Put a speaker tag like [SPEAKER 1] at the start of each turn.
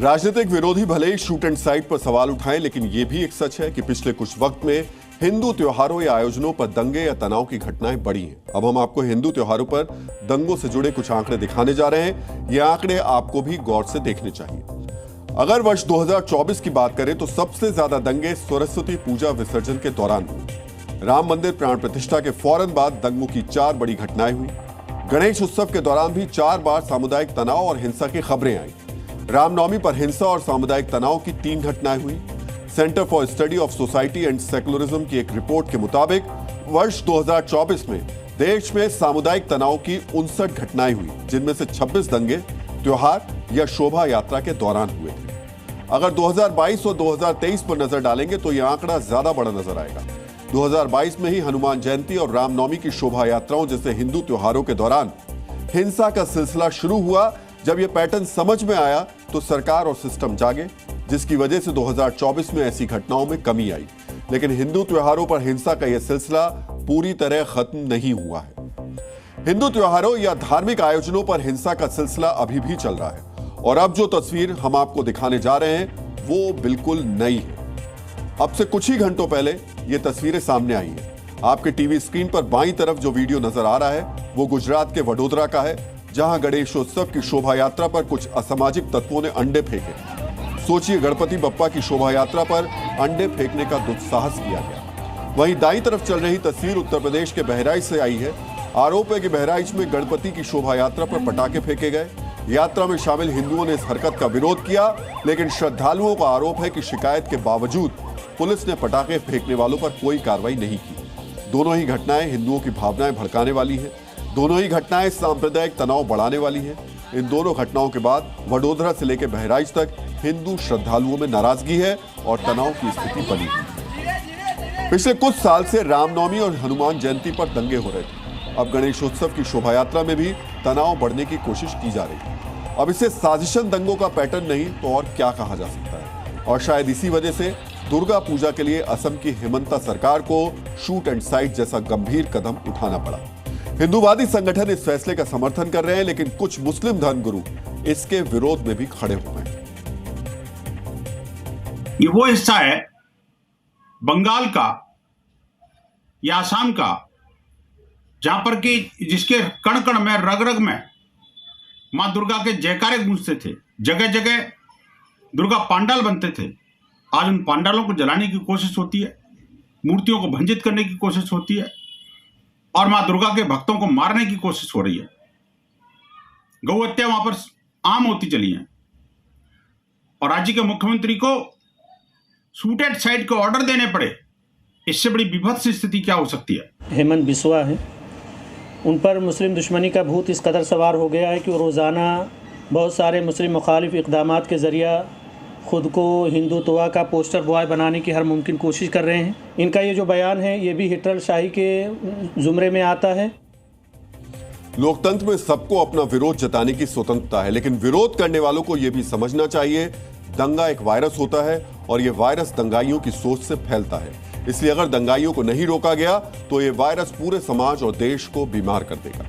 [SPEAKER 1] राजनीतिक विरोधी भले ही शूट एंड साइट पर सवाल उठाएं, लेकिन यह भी एक सच है कि पिछले कुछ वक्त में हिंदू त्योहारों या आयोजनों पर दंगे या तनाव की घटनाएं बढ़ी हैं। अब हम आपको हिंदू त्योहारों पर दंगों से जुड़े कुछ आंकड़े दिखाने जा रहे हैं। ये आंकड़े आपको भी गौर से देखने चाहिए। अगर वर्ष 2024 की बात करें तो सबसे ज्यादा दंगे सरस्वती पूजा विसर्जन के दौरान हुए। राम मंदिर प्राण प्रतिष्ठा के फौरन बाद दंगों की 4 बड़ी घटनाएं हुई। गणेश उत्सव के दौरान भी 4 बार सामुदायिक तनाव और हिंसा की खबरें आई। रामनवमी पर हिंसा और सामुदायिक तनाव की 3 घटनाएं हुई। Centre for study of society and secularism की एक रिपोर्ट के मुताबिक वर्ष 2024 में देश में सामुदायिक तनाव की 59 घटनाएं हुई, जिनमें से 26 दंगे त्योहार या शोभा यात्रा के दौरान हुए थे। अगर 2022 और 2023 पर नजर डालेंगे तो यह आंकड़ा ज्यादा बड़ा नजर आएगा। 2022 में ही हनुमान जयंती और रामनवमी की शोभा यात्राओं जैसे हिंदू त्योहारों के दौरान हिंसा का सिलसिला शुरू हुआ। जब यह पैटर्न समझ में आया तो सरकार और सिस्टम जागे, जिसकी वजह से 2024 में ऐसी घटनाओं में कमी आई। लेकिन हिंदू त्योहारों पर हिंसा का यह सिलसिला पूरी तरह खत्म नहीं हुआ है। हिंदू त्योहारों या धार्मिक आयोजनों पर हिंसा का सिलसिला अभी भी चल रहा है और अब जो तस्वीर हम आपको दिखाने जा रहे हैं वो बिल्कुल नई है। अब से कुछ ही घंटों पहले ये तस्वीरें सामने आई हैं। आपके टीवी स्क्रीन पर बाईं तरफ जो वीडियो नजर आ रहा है वो गुजरात के वडोदरा का है, जहां गणेशोत्सव की शोभा यात्रा पर कुछ असामाजिक तत्वों ने अंडे फेंके। सोचिए, गणपति बप्पा की शोभा यात्रा पर अंडे फेंकने का दुस्साहस किया गया। वहीं दाईं तरफ चल रही तस्वीर उत्तर प्रदेश के बहराइच से आई है। आरोप है कि बहराइच में गणपति की शोभा यात्रा पर पटाखे फेंके गए। यात्रा में शामिल हिंदुओं ने इस हरकत का विरोध किया, लेकिन श्रद्धालुओं का आरोप है कि शिकायत के बावजूद पुलिस ने पटाखे फेंकने वालों पर कोई कार्रवाई नहीं की। दोनों ही घटनाएं हिंदुओं की भावनाएं भड़काने वाली हैं। दोनों ही घटनाएं सांप्रदायिक तनाव बढ़ाने वाली हैं। इन दोनों घटनाओं के बाद वडोदरा से लेकर बहराइच तक हिंदू श्रद्धालुओं में नाराजगी है और तनाव की स्थिति बनी है। पिछले कुछ साल से रामनवमी और हनुमान जयंती पर दंगे हो रहे थे। अब गणेशोत्सव की शोभा यात्रा में भी तनाव बढ़ने की कोशिश की जा रही है। अब इसे साजिशन दंगों का पैटर्न नहीं तो और क्या कहा जा सकता है। और शायद इसी वजह से दुर्गा पूजा के लिए असम की हिमंता सरकार को शूट एंड साइट जैसा गंभीर कदम उठाना पड़ा। हिंदूवादी संगठन इस फैसले का समर्थन कर रहे हैं, लेकिन कुछ मुस्लिम धर्मगुरु इसके विरोध में भी खड़े हो गए हैं।
[SPEAKER 2] ये वो हिस्सा है बंगाल का या आसाम का जहां पर कि जिसके कण कण में रग रग में मां दुर्गा के जयकारे गूंजते थे। जगह जगह दुर्गा पांडाल बनते थे। आज उन पांडालों को जलाने की कोशिश होती है, मूर्तियों को भंजित करने की कोशिश होती है और मां दुर्गा के भक्तों को मारने की कोशिश हो रही है। गौ हत्या वहां पर आम होती चली है और राज्य के मुख्यमंत्री को शूटेड साइट के ऑर्डर देने पड़े। इससे बड़ी विभत्स स्थिति क्या हो सकती है।
[SPEAKER 3] हेमंत बिस्वा है, उन पर मुस्लिम दुश्मनी का भूत इस कदर सवार हो गया है कि वो रोज़ाना बहुत सारे मुस्लिम मुखालिफ इक़दामात के ज़रिया खुद को हिंदुत्व का पोस्टर बॉय बनाने की हर मुमकिन कोशिश कर रहे हैं। इनका ये जो बयान है ये भी हिटलर शाही के ज़ुमरे में आता है।
[SPEAKER 1] लोकतंत्र में सबको अपना विरोध जताने की स्वतंत्रता है, लेकिन विरोध करने वालों को यह भी समझना चाहिए दंगा एक वायरस होता है और यह वायरस दंगाइयों की सोच से फैलता है। इसलिए अगर दंगाइयों को नहीं रोका गया तो यह वायरस पूरे समाज और देश को बीमार कर देगा।